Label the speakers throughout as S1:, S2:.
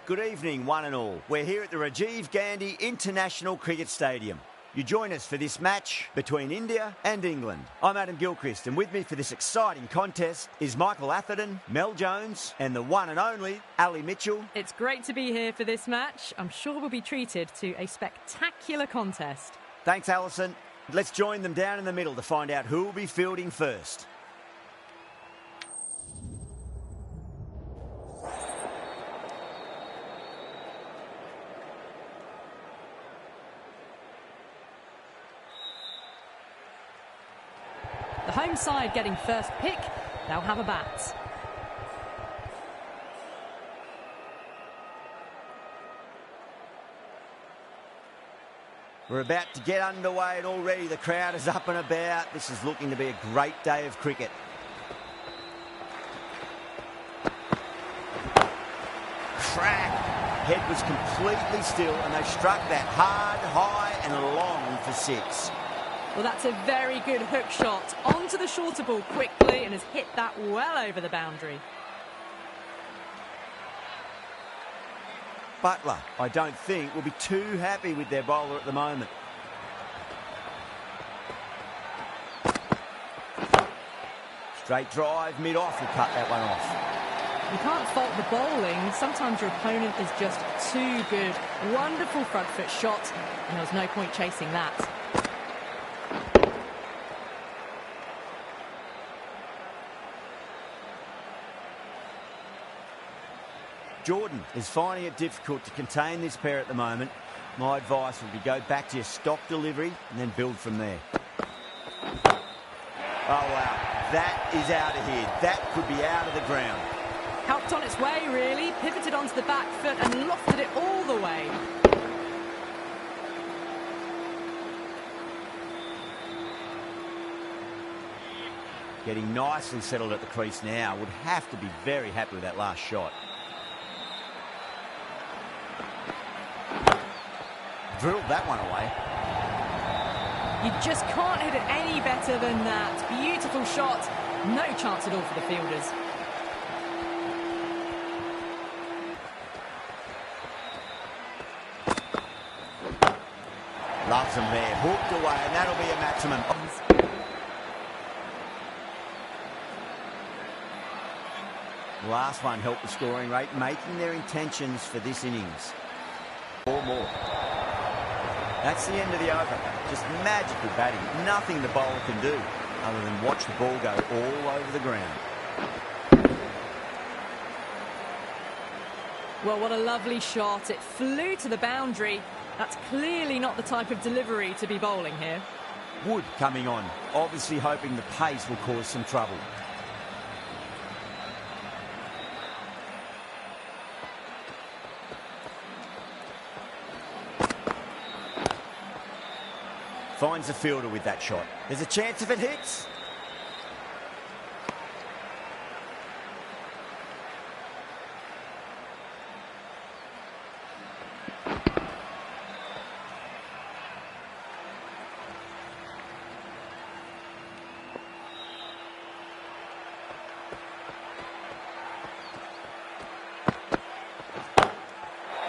S1: Good evening, one and all. We're here at the Rajiv Gandhi International Cricket Stadium. You join us for this match between India and England. I'm Adam Gilchrist, and with me for this exciting contest is Michael Atherton, Mel Jones, and the one and only Ali Mitchell.
S2: It's great to be here for this match. I'm sure we'll be treated to a spectacular contest.
S1: Thanks, Alison. Let's join them down in the middle to find out who will be fielding first.
S2: The home side getting first pick. They'll have a bat.
S1: We're about to get underway and already the crowd is up and about. This is looking to be a great day of cricket. Crack! Head was completely still and they struck that hard, high and long for six.
S2: Well, that's a very good hook shot. Onto the shorter ball quickly and has hit that well over the boundary.
S1: Butler, I don't think, will be too happy with their bowler at the moment. Straight drive, mid-off, will cut that one off.
S2: You can't fault the bowling. Sometimes your opponent is just too good. Wonderful front foot shot, and there was no point chasing that.
S1: Jordan is finding it difficult to contain this pair at the moment. My advice would be go back to your stock delivery and then build from there. Oh, wow. That is out of here. That could be out of the ground.
S2: Helped on its way, really. Pivoted onto the back foot and lofted it all the way.
S1: Getting nicely settled at the crease now. Would have to be very happy with that last shot. Drilled that one away.
S2: You just can't hit it any better than that. Beautiful shot. No chance at all for the fielders.
S1: Loves them there. Hooked away, and that'll be a maximum. The last one helped the scoring rate, making their intentions for this innings. 4 more. That's the end of the over. Just magical batting. Nothing the bowler can do other than watch the ball go all over the ground.
S2: Well, what a lovely shot. It flew to the boundary. That's clearly not the type of delivery to be bowling here.
S1: Wood coming on, obviously hoping the pace will cause some trouble. Finds the fielder with that shot. There's a chance if it hits.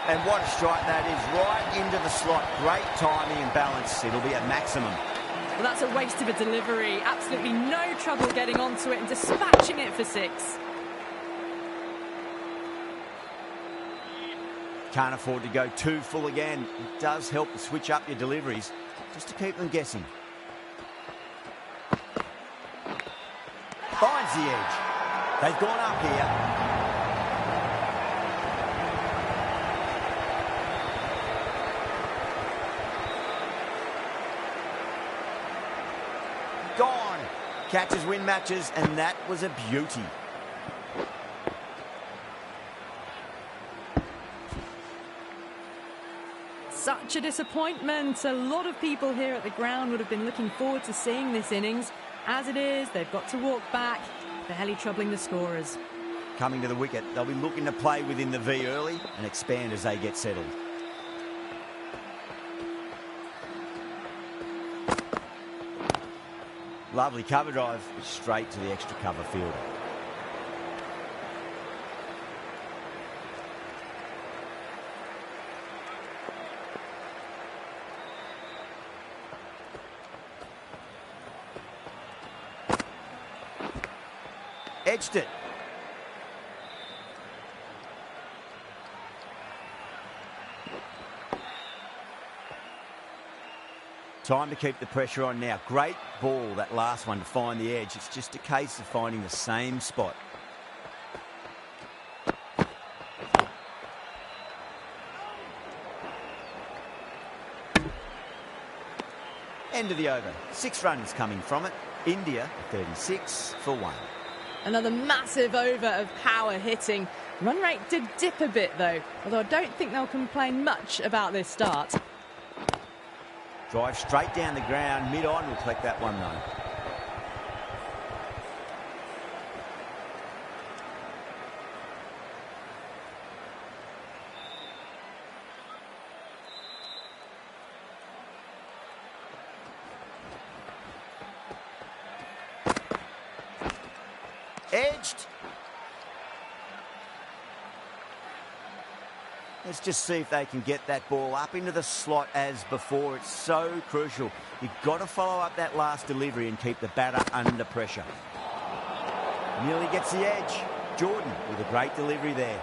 S1: And what a strike that is, right into the slot. Great timing and balance. It'll be a maximum.
S2: Well, that's a waste of a delivery. Absolutely no trouble getting onto it and dispatching it for 6.
S1: Can't afford to go too full again. It does help to switch up your deliveries, just to keep them guessing. Finds the edge. They've gone up here. Gone. Catches win matches, and that was a beauty.
S2: Such a disappointment. A lot of people here at the ground would have been looking forward to seeing this innings. As it is, they've got to walk back, barely troubling the scorers.
S1: Coming to the wicket, they'll be looking to play within the V early and expand as they get settled. Lovely cover drive, straight to the extra cover fielder. edged it. Time to keep the pressure on now. Great ball, that last one, to find the edge. It's just a case of finding the same spot. End of the over. 6 runs coming from it. India 36 for 1.
S2: Another massive over of power hitting. Run rate did dip a bit though, although I don't think they'll complain much about this start.
S1: Drive straight down the ground. Mid-on will collect that one though. Edged. Let's just see if they can get that ball up into the slot as before. It's so crucial. You've got to follow up that last delivery and keep the batter under pressure. Nearly gets the edge. Jordan with a great delivery there.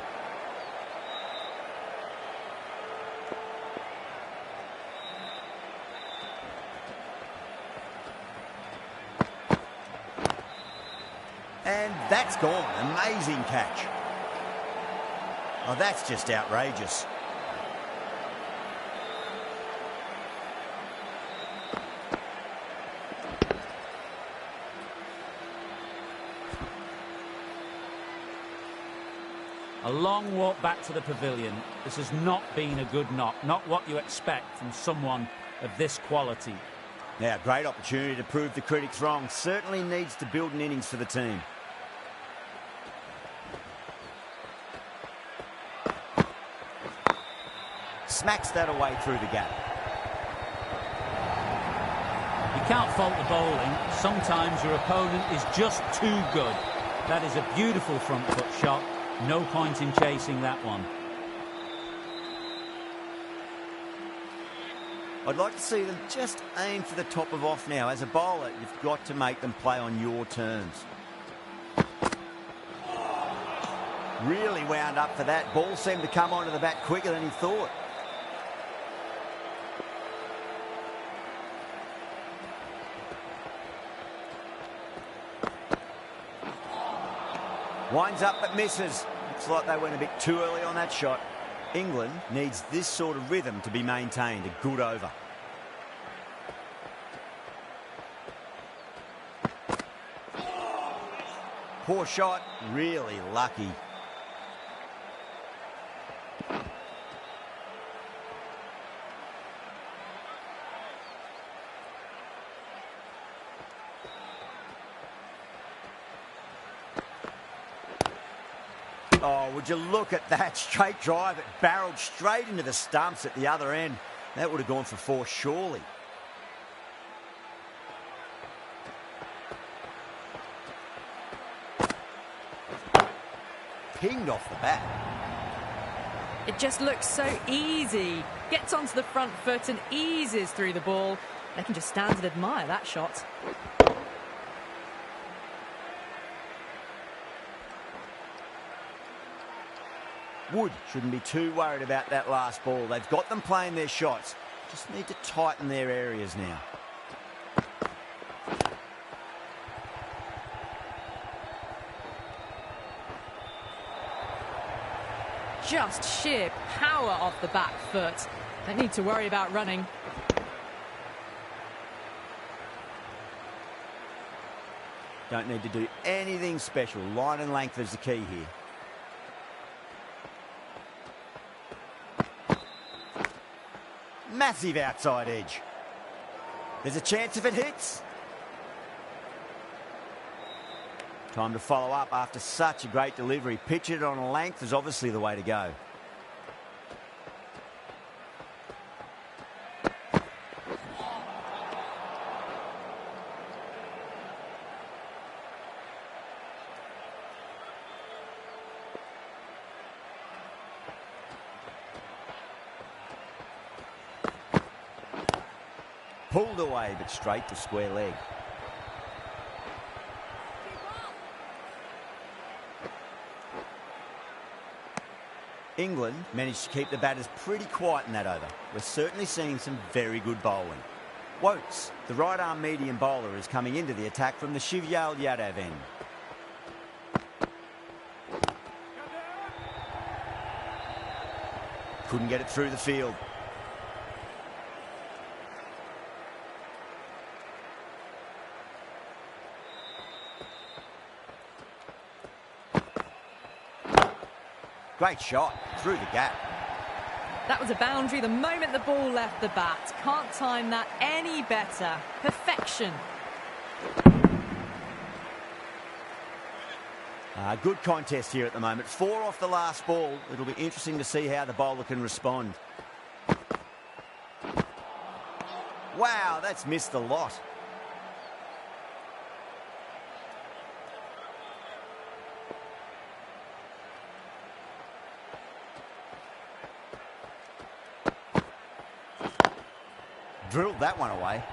S1: And that's gone. Amazing catch. Oh, that's just outrageous.
S3: A long walk back to the pavilion. This has not been a good knock. Not what you expect from someone of this quality.
S1: Now, great opportunity to prove the critics wrong. Certainly needs to build an innings for the team. Smacks that away through the gap.
S3: You can't fault the bowling. Sometimes your opponent is just too good. That is a beautiful front foot shot. No point in chasing that one.
S1: I'd like to see them just aim for the top of off now. As a bowler, you've got to make them play on your terms. Really wound up for that. Ball seemed to come onto the bat quicker than he thought. Winds up but misses. Looks like they went a bit too early on that shot. England needs this sort of rhythm to be maintained. A good over. Poor shot. Really lucky. Oh, would you look at that straight drive? It barreled straight into the stumps at the other end. That would have gone for 4, surely. Pinged off the bat.
S2: It just looks so easy. Gets onto the front foot and eases through the ball. They can just stand and admire that shot.
S1: Wood shouldn't be too worried about that last ball. They've got them playing their shots. Just need to tighten their areas now.
S2: Just sheer power off the back foot. Don't need to worry about running.
S1: Don't need to do anything special. Line and length is the key here. Massive outside edge. There's a chance if it hits. Time to follow up after such a great delivery. Pitch it on a length is obviously the way to go. Pulled away, but straight to square leg. England managed to keep the batters pretty quiet in that over. We're certainly seeing some very good bowling. Woakes, the right-arm medium bowler, is coming into the attack from the Shivyal Yadav end. Couldn't get it through the field. Great shot through the gap.
S2: That was a boundary the moment the ball left the bat. Can't time that any better. Perfection.
S1: Good contest here at the moment. 4 off the last ball. It'll be interesting to see how the bowler can respond. Wow, that's missed a lot. Drilled that one away.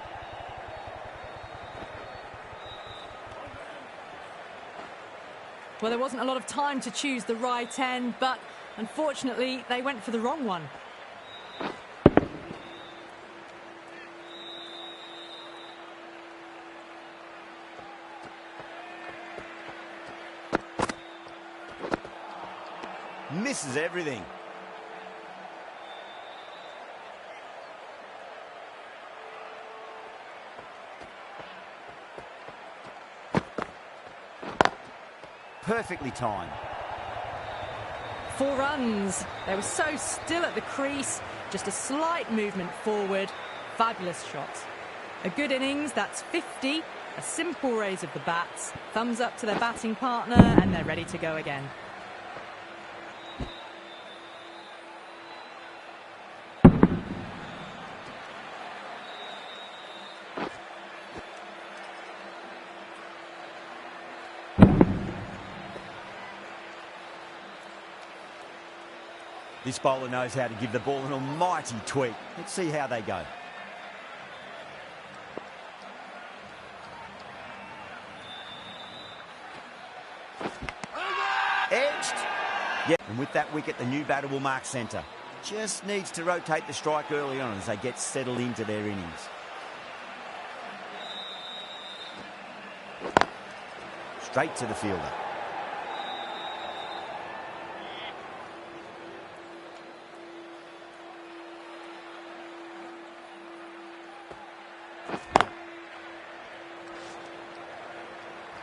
S2: Well, there wasn't a lot of time to choose the right end, but unfortunately they went for the wrong one.
S1: Misses everything. Perfectly timed.
S2: 4 runs. They were so still at the crease. Just a slight movement forward. Fabulous shot. A good innings, that's 50. A simple raise of the bats. Thumbs up to their batting partner and they're ready to go again.
S1: This bowler knows how to give the ball an almighty tweak. Let's see how they go. Edged. Yeah, and with that wicket, the new batter will mark centre. Just needs to rotate the strike early on as they get settled into their innings. Straight to the fielder.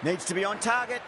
S1: Needs to be on target.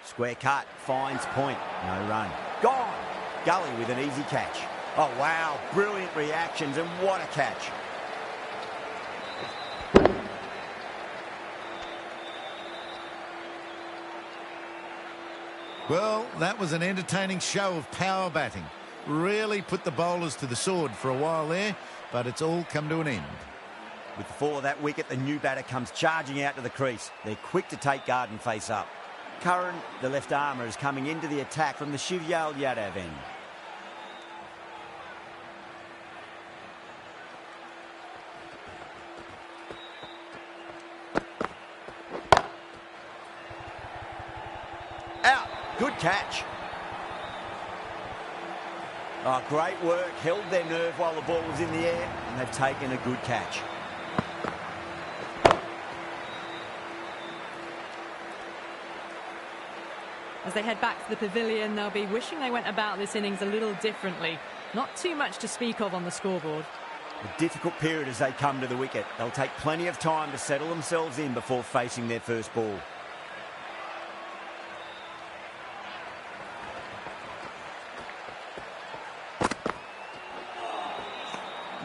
S1: Square cut, finds point, no run. Gone! Gully with an easy catch. Oh wow, brilliant reactions and what a catch.
S4: Well, that was an entertaining show of power batting. Really put the bowlers to the sword for a while there, but it's all come to an end.
S1: With the fall of that wicket, the new batter comes charging out to the crease. They're quick to take guard and face up. Curran, the left armour, is coming into the attack from the Shivyal Yadav end. Out. Good catch. Oh, great work. Held their nerve while the ball was in the air, and they've taken a good catch.
S2: As they head back to the pavilion, they'll be wishing they went about this innings a little differently. Not too much to speak of on the scoreboard.
S1: A difficult period as they come to the wicket. They'll take plenty of time to settle themselves in before facing their first ball.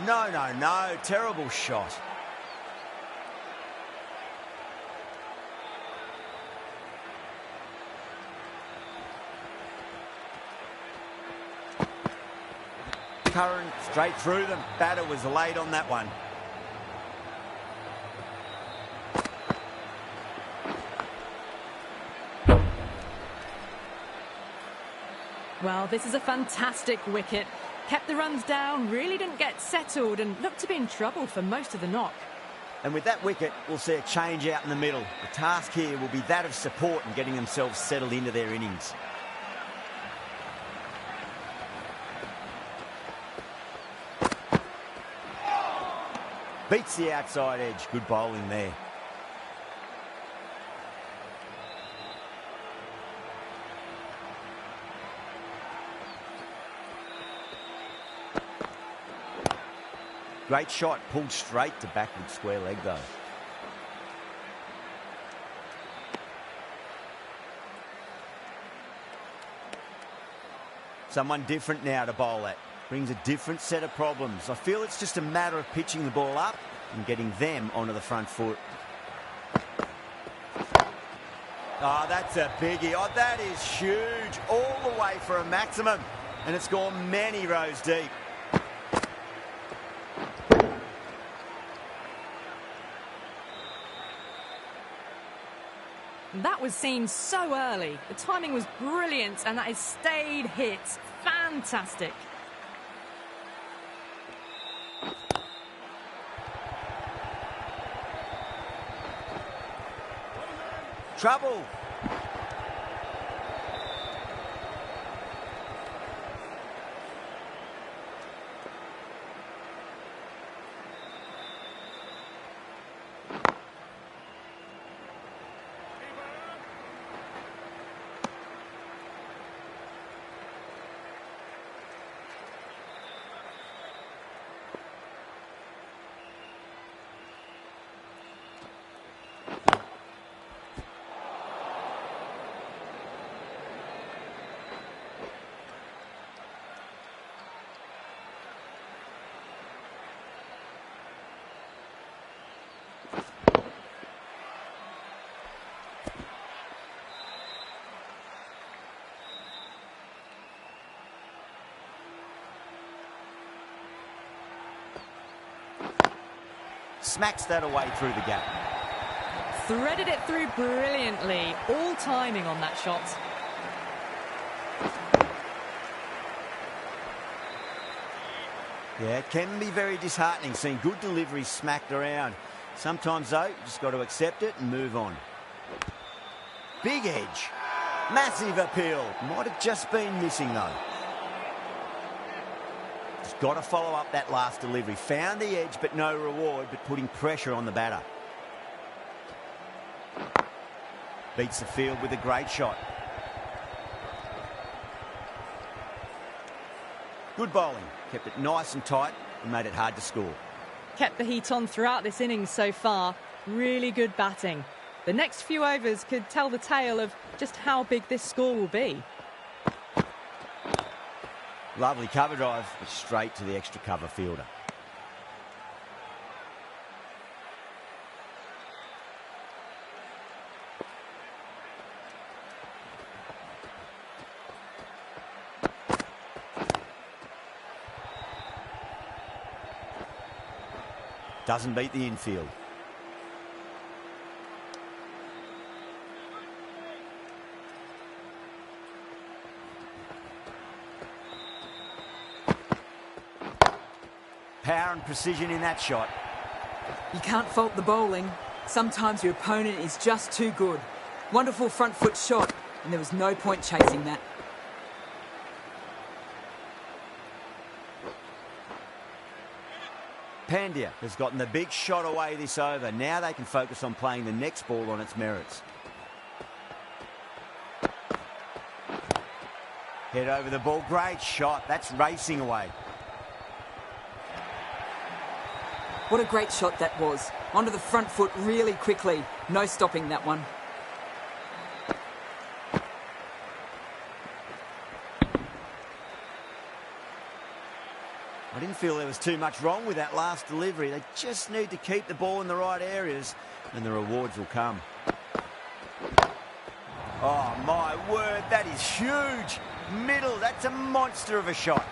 S1: No, no, no. Terrible shot. Curran straight through them. Batter was late on that one.
S2: Well, this is a fantastic wicket. Kept the runs down, really didn't get settled and looked to be in trouble for most of the knock.
S1: And with that wicket, we'll see a change out in the middle. The task here will be that of support and getting themselves settled into their innings. Beats the outside edge. Good bowling there. Great shot, pulled straight to backward square leg though. Someone different now to bowl at. Brings a different set of problems. I feel it's just a matter of pitching the ball up and getting them onto the front foot. Oh, that's a biggie. Oh, that is huge. All the way for a maximum. And it's gone many rows deep.
S2: That was seen so early. The timing was brilliant and that is stayed hits. Fantastic.
S1: Trouble. Smacks that away through the gap.
S2: Threaded it through brilliantly. All timing on that shot.
S1: Yeah, it can be very disheartening seeing good deliveries smacked around. Sometimes, though, you just got to accept it and move on. Big edge. Massive appeal. Might have just been missing, though. Just got to follow up that last delivery. Found the edge, but no reward, but putting pressure on the batter. Beats the field with a great shot. Good bowling. Kept it nice and tight and made it hard to score.
S2: Kept the heat on throughout this innings so far. Really good batting. The next few overs could tell the tale of just how big this score will be.
S1: Lovely cover drive, but straight to the extra cover fielder. Doesn't beat the infield. Power and precision in that shot.
S5: You can't fault the bowling. Sometimes your opponent is just too good. Wonderful front foot shot, and there was no point chasing that.
S1: Pandya has gotten the big shot away this over. Now they can focus on playing the next ball on its merits. Head over the ball. Great shot. That's racing away.
S5: What a great shot that was. Onto the front foot really quickly. No stopping that one.
S1: I didn't feel there was too much wrong with that last delivery. They just need to keep the ball in the right areas and the rewards will come. Oh, my word, that is huge. Middle, that's a monster of a shot.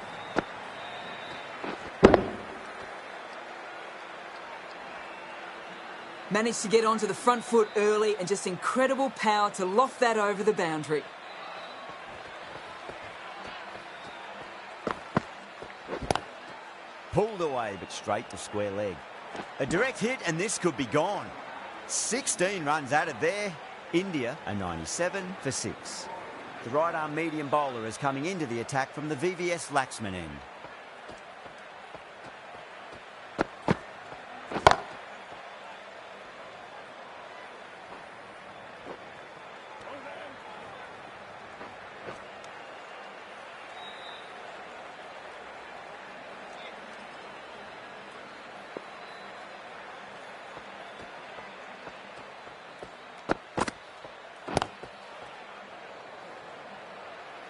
S5: Managed to get onto the front foot early and just incredible power to loft that over the boundary.
S1: Pulled away, but straight to square leg. A direct hit, and this could be gone. 16 runs added there. India are 97 for 6. The right-arm medium bowler is coming into the attack from the VVS Laxman end.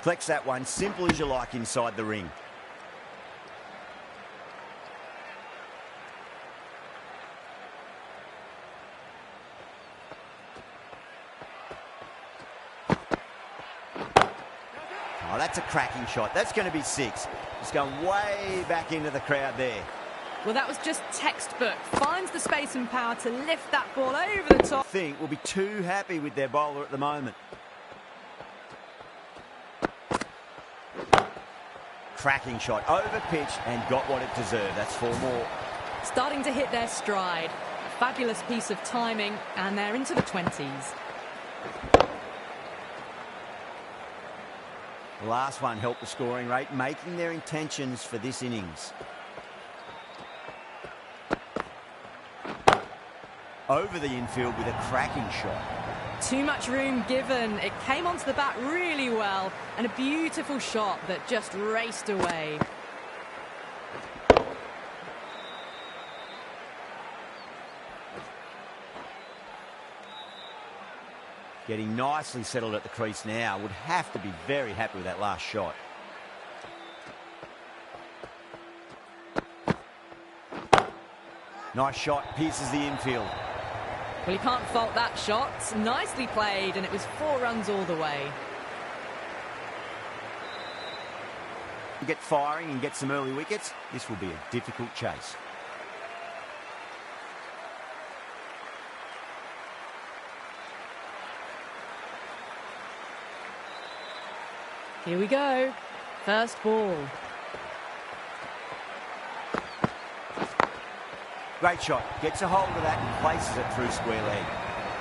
S1: Flex that one, simple as you like inside the ring. Oh, that's a cracking shot. That's going to be 6. It's going way back into the crowd there.
S2: Well, that was just textbook. Finds the space and power to lift that ball over the top.
S1: I think will be too happy with their bowler at the moment. Cracking shot, over pitch and got what it deserved. That's 4 more.
S2: Starting to hit their stride. Fabulous piece of timing, and they're into the 20s.
S1: The last one helped the scoring rate, making their intentions for this innings. Over the infield with a cracking shot.
S2: Too much room given. It came onto the bat really well, and a beautiful shot that just raced away.
S1: Getting nicely settled at the crease now. Would have to be very happy with that last shot. Nice shot, pierces the infield.
S2: Well, you can't fault that shot. Nicely played, and it was 4 runs all the way.
S1: Get firing and get some early wickets. This will be a difficult chase.
S2: Here we go. First ball.
S1: Great shot. Gets a hold of that and places it through square leg.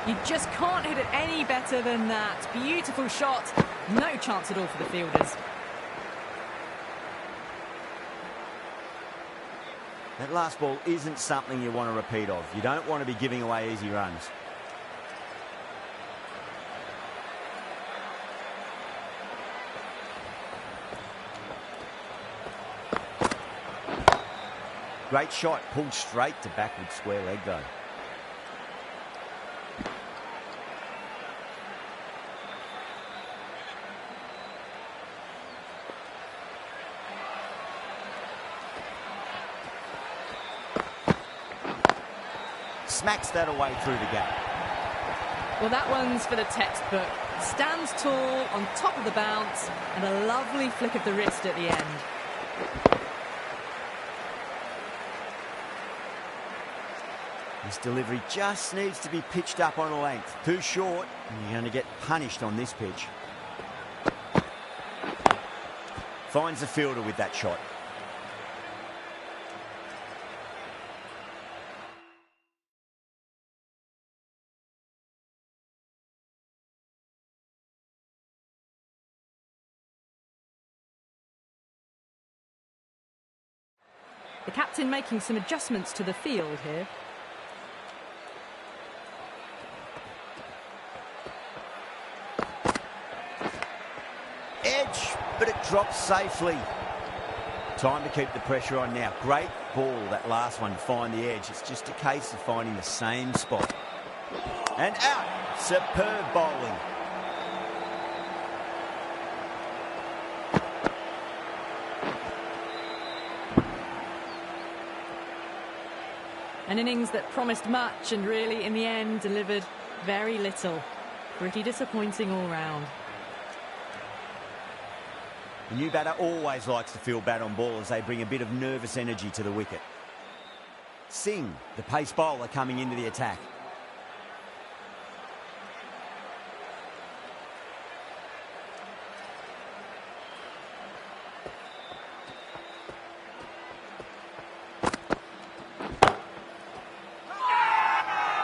S2: You just can't hit it any better than that. Beautiful shot. No chance at all for the fielders.
S1: That last ball isn't something you want to repeat of. You don't want to be giving away easy runs. Great shot, pulled straight to backward square leg though. Smacks that away through the gap.
S2: Well, that one's for the textbook. Stands tall on top of the bounce, and a lovely flick of the wrist at the end.
S1: This delivery just needs to be pitched up on a length. Too short, and you're going to get punished on this pitch. Finds the fielder with that shot.
S2: The captain making some adjustments to the field here.
S1: Edge, but it drops safely. Time to keep the pressure on now. Great ball, that last one, to find the edge. It's just a case of finding the same spot. And out. Superb bowling.
S2: An innings that promised much and really, in the end, delivered very little. Pretty disappointing all round.
S1: The new batter always likes to feel bat on ball as they bring a bit of nervous energy to the wicket. Singh, the pace bowler, coming into the attack.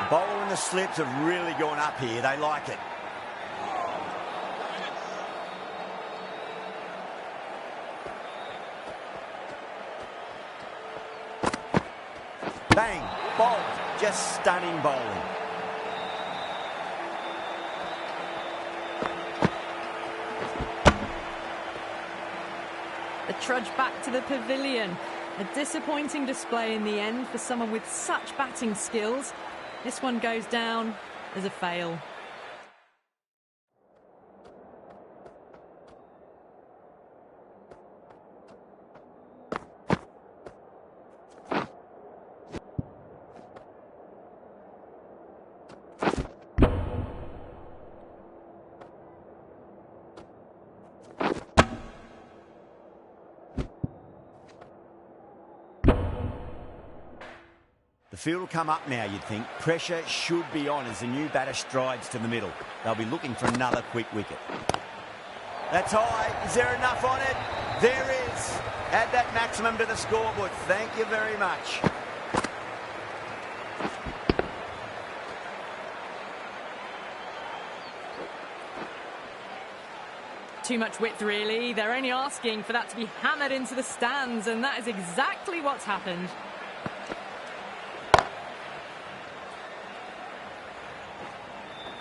S1: The bowler and the slips have really gone up here. They like it. Bang, bowled, just stunning bowling.
S2: The trudge back to the pavilion. A disappointing display in the end for someone with such batting skills. This one goes down as a fail.
S1: The field will come up now, you'd think. Pressure should be on as the new batter strides to the middle. They'll be looking for another quick wicket. That's high. Is there enough on it? There is. Add that maximum to the scoreboard. Thank you very much.
S2: Too much width, really. They're only asking for that to be hammered into the stands, and that is exactly what's happened.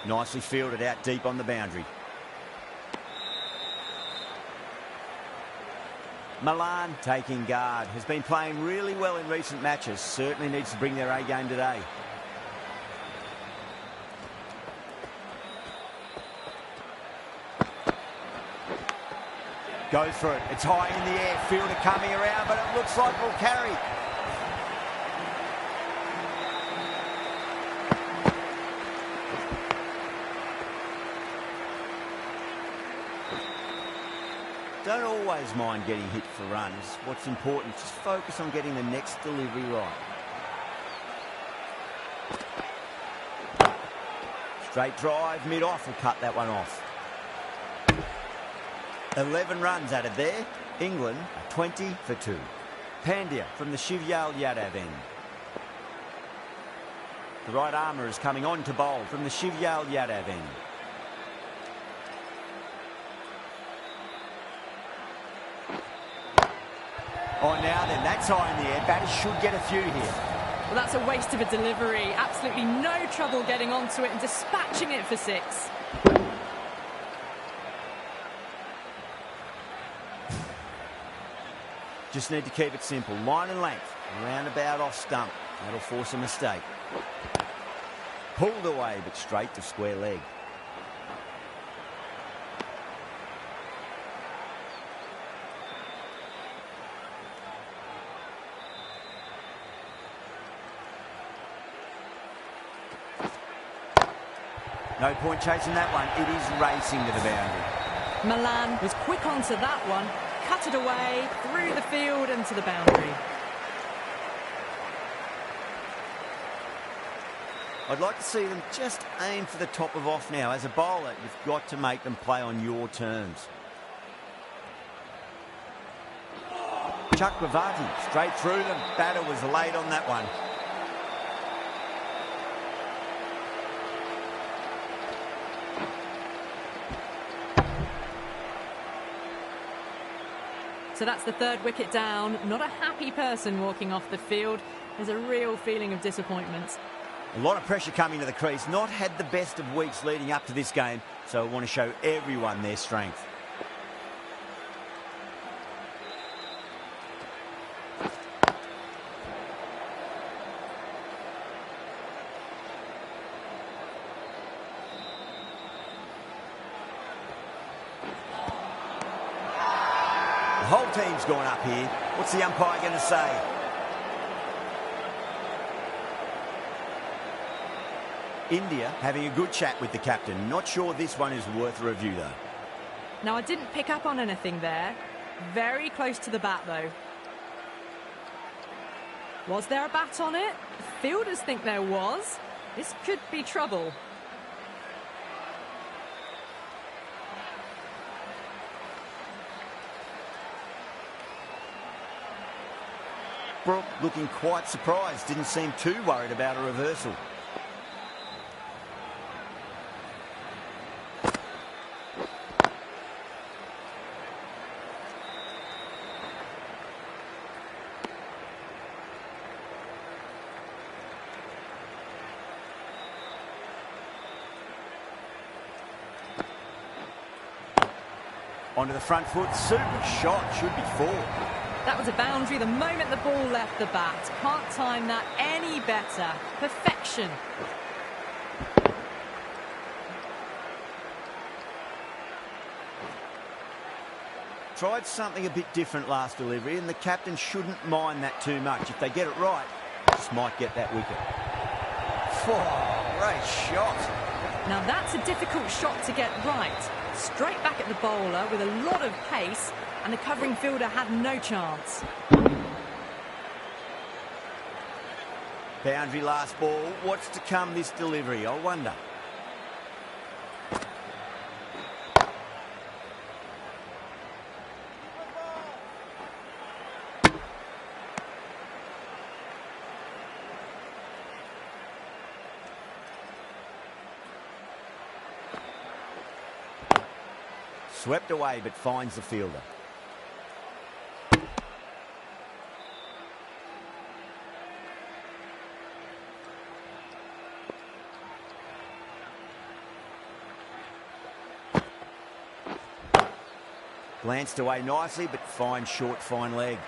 S1: Nicely fielded out deep on the boundary. Milan taking guard. Has been playing really well in recent matches. Certainly needs to bring their A game today. Goes for it. It's high in the air. Fielder coming around, but it looks like it'll carry. Don't always mind getting hit for runs. What's important, just focus on getting the next delivery right. Straight drive, mid-off will cut that one off. 11 runs added there. England 20 for 2. Pandya from the Shivyal Yadav end. The right armour is coming on to bowl from the Shivyal Yadav end. Oh, now then, that's high in the air. Batters should get a few here.
S2: Well, that's a waste of a delivery. Absolutely no trouble getting onto it and dispatching it for 6.
S1: Just need to keep it simple. Line and length. Roundabout off stump. That'll force a mistake. Pulled away, but straight to square leg. No point chasing that one. It is racing to the boundary.
S2: Milan was quick onto that one, cut it away, through the field and to the boundary.
S1: I'd like to see them just aim for the top of off now. As a bowler, you've got to make them play on your terms. Chakravarti straight through them. Batter was late on that one.
S2: So that's the 3rd wicket down. Not a happy person walking off the field. There's a real feeling of disappointment.
S1: A lot of pressure coming to the crease. Not had the best of weeks leading up to this game, so I want to show everyone their strength. The whole team's gone up here. What's the umpire going to say? India having a good chat with the captain. Not sure this one is worth a review, though.
S2: Now, I didn't pick up on anything there. Very close to the bat, though. Was there a bat on it? The fielders think there was. This could be trouble.
S1: Brook looking quite surprised. Didn't seem too worried about a reversal. Onto the front foot, super shot, should be four.
S2: That was a boundary the moment the ball left the bat. Can't time that any better. Perfection.
S1: Tried something a bit different last delivery, and the captain shouldn't mind that too much. If they get it right, just might get that wicket. Oh, great shot.
S2: Now that's a difficult shot to get right. Straight back at the bowler with a lot of pace, and the covering fielder had no chance.
S1: Boundary last ball. What's to come this delivery, I wonder. Swept away, but finds the fielder. Glanced away nicely, but fine short, fine leg.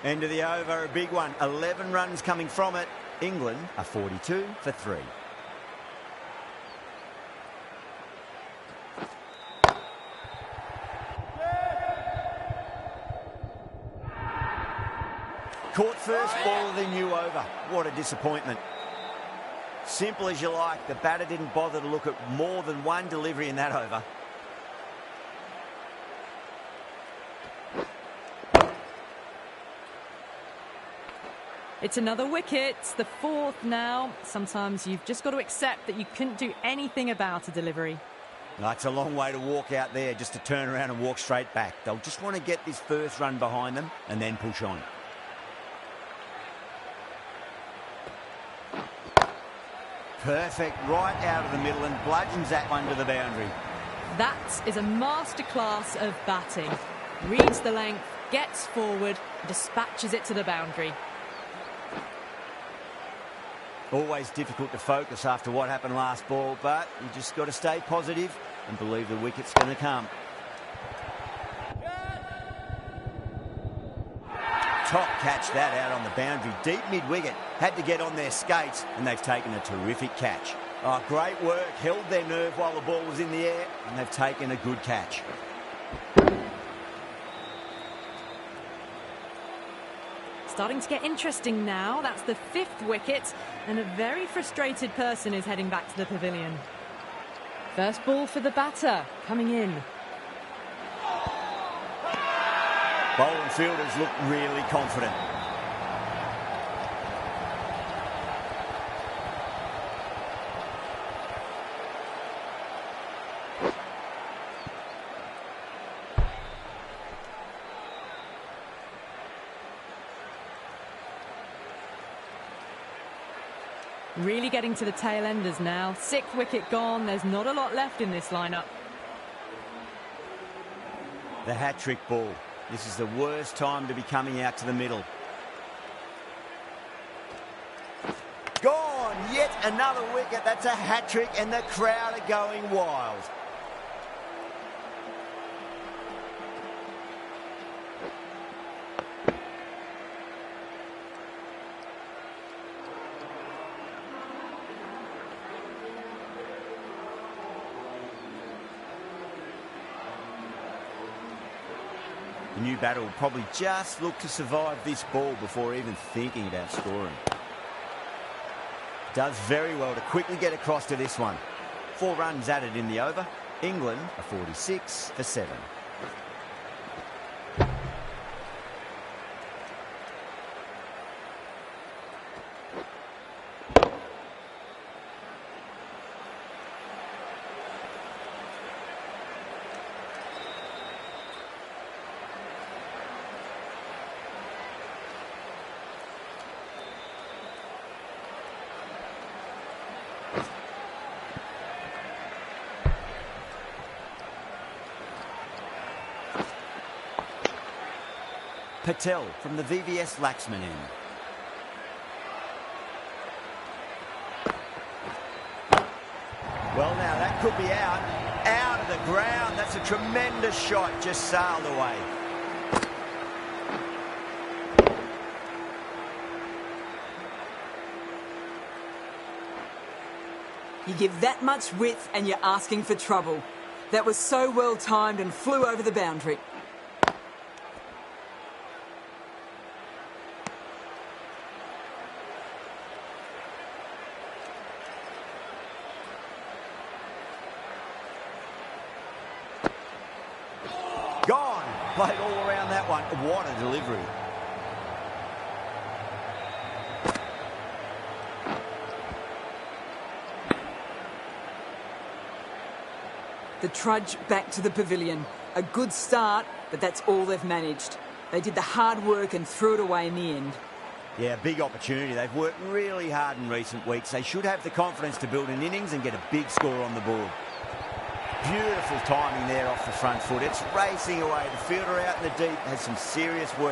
S1: End of the over, a big one. 11 runs coming from it. England are 42 for 3. Caught first ball of the new over. What a disappointment. Simple as you like. The batter didn't bother to look at more than one delivery in that over.
S2: It's another wicket, the fourth now. Sometimes you've just got to accept that you couldn't do anything about a delivery.
S1: That's a long way to walk out there, just to turn around and walk straight back. They'll just want to get this first run behind them and then push on. Perfect, right out of the middle, and bludgeons that one to the boundary.
S2: That is a masterclass of batting. Reads the length, gets forward, dispatches it to the boundary.
S1: Always difficult to focus after what happened last ball, but you just got to stay positive and believe the wicket's going to come. Top catch that out on the boundary, deep mid-wicket. Had to get on their skates, and they've taken a terrific catch. Oh, great work, held their nerve while the ball was in the air, and they've taken a good catch.
S2: Starting to get interesting now. That's the fifth wicket, and a very frustrated person is heading back to the pavilion. First ball for the batter, coming in.
S1: Bowling fielders look really confident.
S2: Really getting to the tail enders now. Sixth wicket gone. There's not a lot left in this lineup.
S1: The hat-trick ball. This is the worst time to be coming out to the middle. Gone! Yet another wicket. That's a hat-trick, and the crowd are going wild. The new batter will probably just look to survive this ball before even thinking about scoring. Does very well to quickly get across to this one. 4 runs added in the over. England are 46 for 7. Patel from the VVS Laxman end. Well, now that could be out of the ground. That's a tremendous shot, just sailed away.
S5: You give that much width and you're asking for trouble. That was so well timed and flew over the boundary.
S1: Gone. Played all around that one. What a delivery.
S5: The trudge back to the pavilion. A good start, but that's all they've managed. They did the hard work and threw it away in the end.
S1: Yeah, big opportunity. They've worked really hard in recent weeks. They should have the confidence to build an innings and get a big score on the board. Beautiful timing there off the front foot. It's racing away. The fielder out in the deep has some serious work.